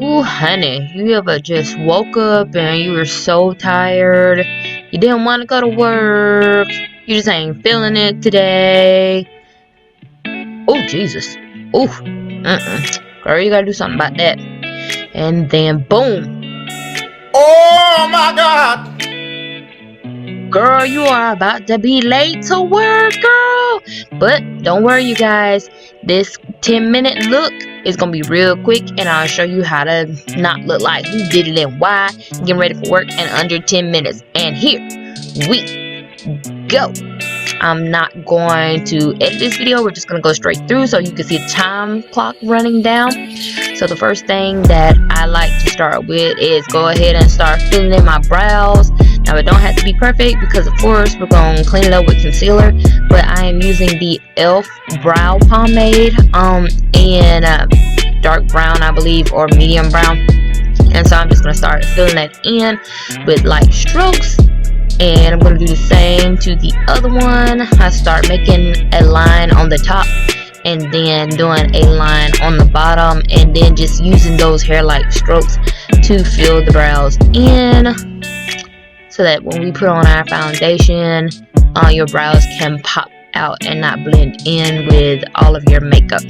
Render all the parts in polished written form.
Ooh, honey, you ever just woke up and you were so tired, you didn't want to go to work, you just ain't feeling it today. Oh, Jesus. Ooh, girl, you gotta do something about that. And then, boom. Oh, my God. Girl, you are about to be late to work, girl. But don't worry, you guys. This 10-minute look is going to be real quick. And I'll show you how to not look like who did it and why. Getting ready for work in under 10 minutes. And here we go. I'm not going to edit this video. We're just going to go straight through so you can see the time clock running down. So the first thing that I like to start with is go ahead and start filling in my brows. Now it don't have to be perfect because of course we're going to clean it up with concealer. But I am using the e.l.f. brow pomade in dark brown, I believe, or medium brown. And so I'm just going to start filling that in with light strokes. And I'm going to do the same to the other one. I start making a line on the top and then doing a line on the bottom, and then just using those hair light strokes to fill the brows in so that when we put on our foundation, your brows can pop out and not blend in with all of your makeup.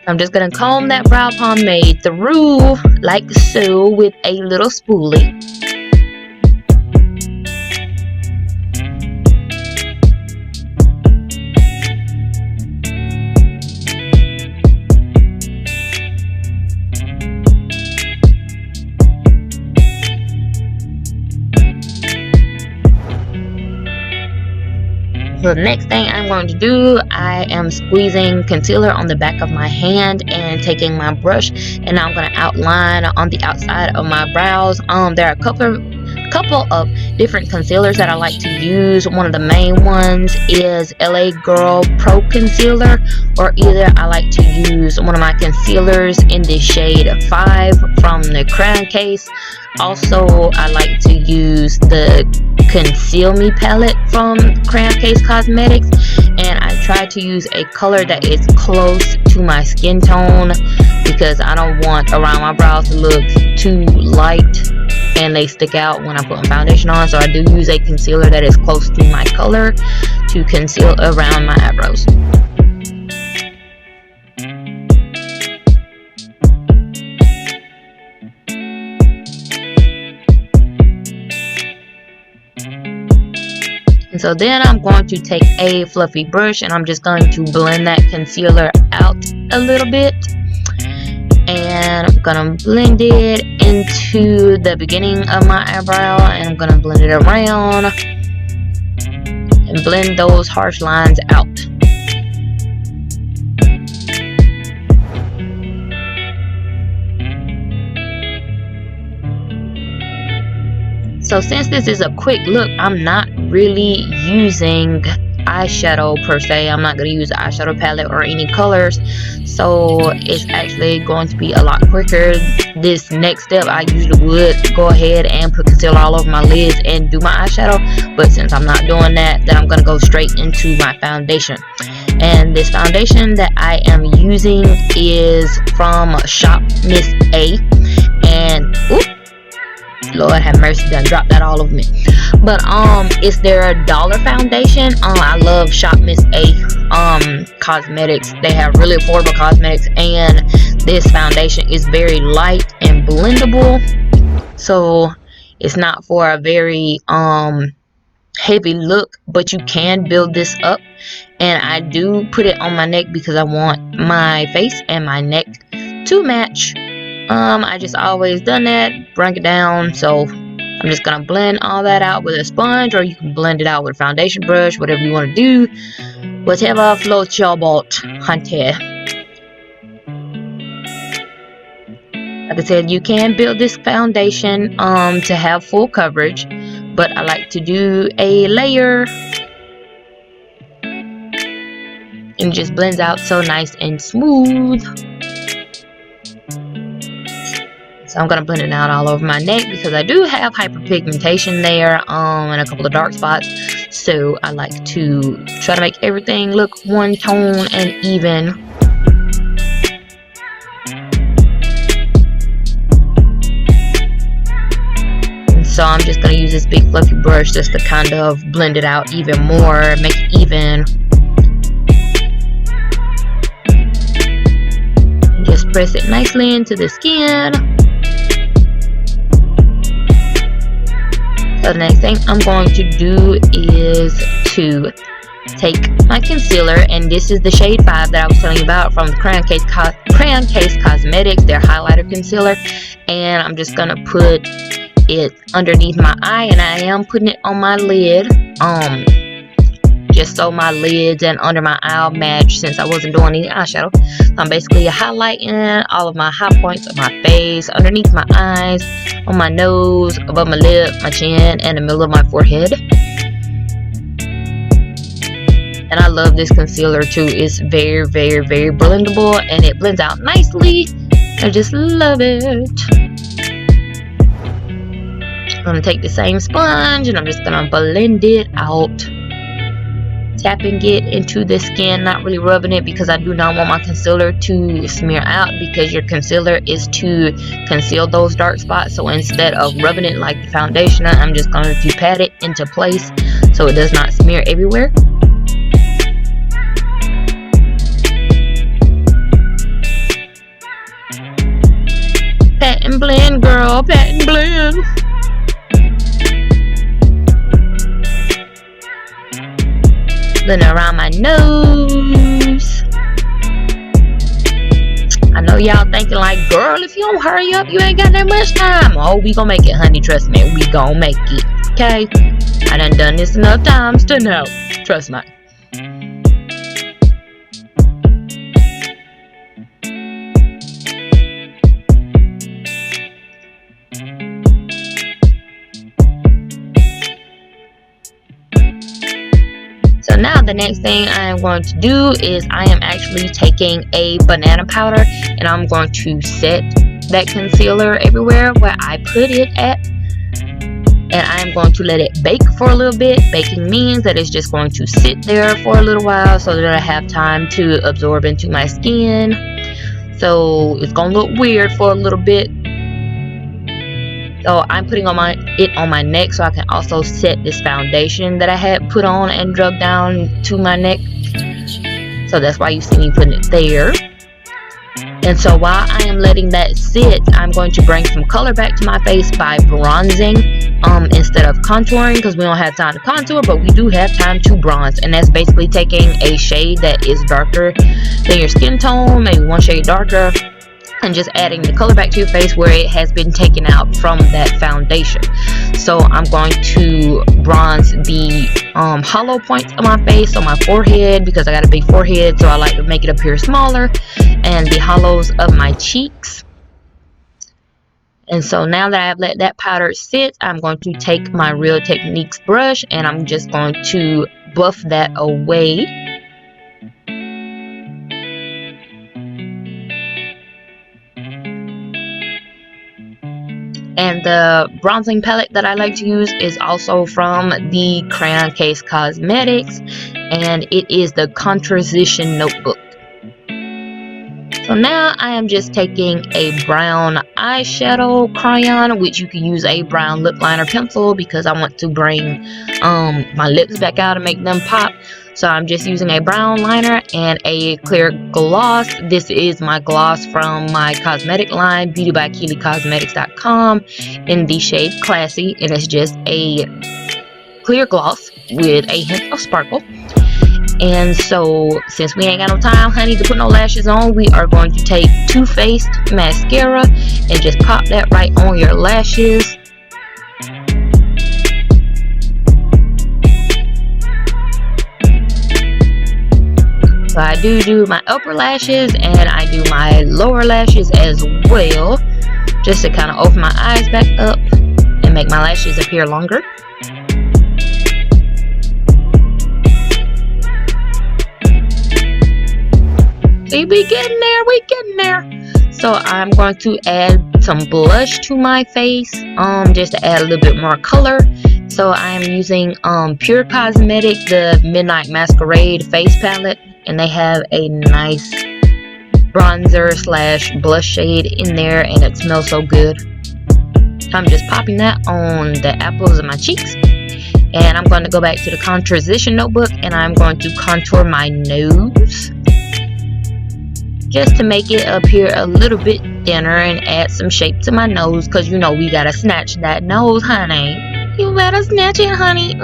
I'm just going to comb that brow pomade through like so with a little spoolie. So the next thing I'm going to do, I am squeezing concealer on the back of my hand and taking my brush, and I'm going to outline on the outside of my brows. There are a couple of different concealers that I like to use. One of the main ones is LA Girl Pro Concealer, or either I like to use one of my concealers in the shade 5 from the Crayon case. Also, I like to use the Conceal Me palette from Crayon Cosmetics, and I try to use a color that is close to my skin tone because I don't want around my brows to look too light and they stick out when I put foundation on. So I do use a concealer that is close to my color to conceal around my eyebrows. And so then I'm going to take a fluffy brush and I'm just going to blend that concealer out a little bit. And I'm going to blend it into the beginning of my eyebrow, and I'm going to blend it around and blend those harsh lines out. So since this is a quick look, I'm not really using eyeshadow per se. I'm not going to use an eyeshadow palette or any colors, so it's actually going to be a lot quicker. This next step, I usually would go ahead and put concealer all over my lids and do my eyeshadow, but since I'm not doing that, then I'm going to go straight into my foundation. And this foundation that I am using is from ShopMissA, and Lord have mercy, done dropped that all over me. But it's their dollar foundation. I love ShopMissA cosmetics. They have really affordable cosmetics, and this foundation is very light and blendable, so it's not for a very heavy look, but you can build this up. And I do put it on my neck because I want my face and my neck to match. I just always done that, bring it down. So I'm just gonna blend all that out with a sponge, or you can blend it out with a foundation brush, whatever you want to do, whatever floats your boat, hunty. Like I said, you can build this foundation to have full coverage, but I like to do a layer, and it just blends out so nice and smooth. So I'm going to blend it out all over my neck because I do have hyperpigmentation there and a couple of dark spots. So I like to try to make everything look one tone and even. so I'm just going to use this big fluffy brush just to kind of blend it out even more, make it even. And just press it nicely into the skin. So the next thing I'm going to do is to take my concealer, and this is the shade 5 that I was telling you about from Crayon Case Cosmetics, their highlighter concealer, and I'm just gonna put it underneath my eye, and I am putting it on my lid, just so my lids and under my eye will match since I wasn't doing any eyeshadow. So I'm basically highlighting all of my high points of my face, underneath my eyes, on my nose, above my lip, my chin, and the middle of my forehead. And I love this concealer too. It's very, very, very blendable, and it blends out nicely. I just love it. I'm gonna take the same sponge and I'm just gonna blend it out, tapping it into the skin, not really rubbing it because I do not want my concealer to smear out, because your concealer is to conceal those dark spots. So instead of rubbing it like the foundation, I'm just going to pat it into place so it does not smear everywhere. Pat and blend, girl, pat and blend. Blend around my nose. I know y'all thinking like, girl, if you don't hurry up, you ain't got that much time. Oh, we gonna make it, honey. Trust me, we gonna make it. Okay? I done this enough times to know. Trust me. So now the next thing I am going to do is I am actually taking a banana powder and I'm going to set that concealer everywhere where I put it at, and I am going to let it bake for a little bit. Baking means that it's just going to sit there for a little while so that I have time to absorb into my skin. So it's gonna look weird for a little bit. So I'm putting it on my neck so I can also set this foundation that I had put on and drug down to my neck. So that's why you see me putting it there. And so while I am letting that sit, I'm going to bring some color back to my face by bronzing instead of contouring, because we don't have time to contour, but we do have time to bronze. And that's basically taking a shade that is darker than your skin tone, maybe one shade darker, and just adding the color back to your face where it has been taken out from that foundation. So I'm going to bronze the hollow points of my face, so my forehead, because I got a big forehead, so I like to make it appear smaller, and the hollows of my cheeks. And so now that I have let that powder sit, I'm going to take my Real Techniques brush and I'm just going to buff that away. And the bronzing palette that I like to use is also from the Crayon Case Cosmetics, and it is the Contoursition notebook. So now I am just taking a brown eyeshadow crayon, which you can use a brown lip liner pencil because I want to bring my lips back out and make them pop. So I'm just using a brown liner and a clear gloss. This is my gloss from my cosmetic line, ByKealey in the shade Classy, and it's just a clear gloss with a hint of sparkle. And so since we ain't got no time, honey, to put no lashes on, we are going to take Too Faced mascara and just pop that right on your lashes. So I do my upper lashes and I do my lower lashes as well, just to kind of open my eyes back up and make my lashes appear longer. We getting there, So I'm going to add some blush to my face, just to add a little bit more color. So I am using Pure Cosmetic, the Midnight Masquerade face palette, and they have a nice bronzer slash blush shade in there, and it smells so good. So I'm just popping that on the apples of my cheeks. And I'm going to go back to the Contoursition notebook and I'm going to contour my nose. Just to make it appear a little bit thinner and add some shape to my nose. Because you know we gotta snatch that nose, honey. You better snatch it, honey.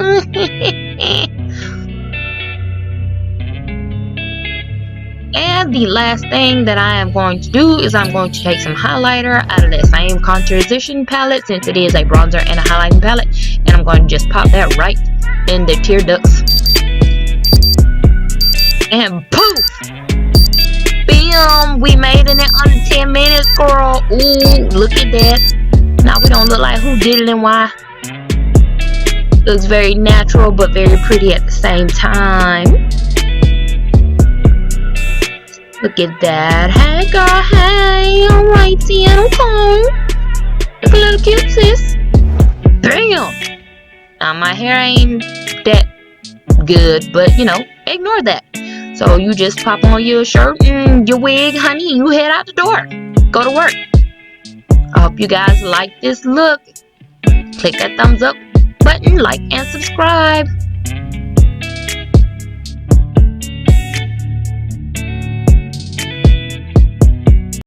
And the last thing that I am going to do is I'm going to take some highlighter out of that same Contoursition palette, since it is a bronzer and a highlighting palette, and I'm going to just pop that right in the tear ducts. And poof! Bam! We made it in under 10 minutes, girl. Ooh, look at that. Now we don't look like who did it and why. Looks very natural but very pretty at the same time. Look at that. Hey girl, hey. Alright, then, okay. Look a little cute, sis. Bam! Now my hair ain't that good, but you know, ignore that. So you just pop on your shirt and your wig, honey, and you head out the door. Go to work. I hope you guys like this look. Click that thumbs up button, like and subscribe.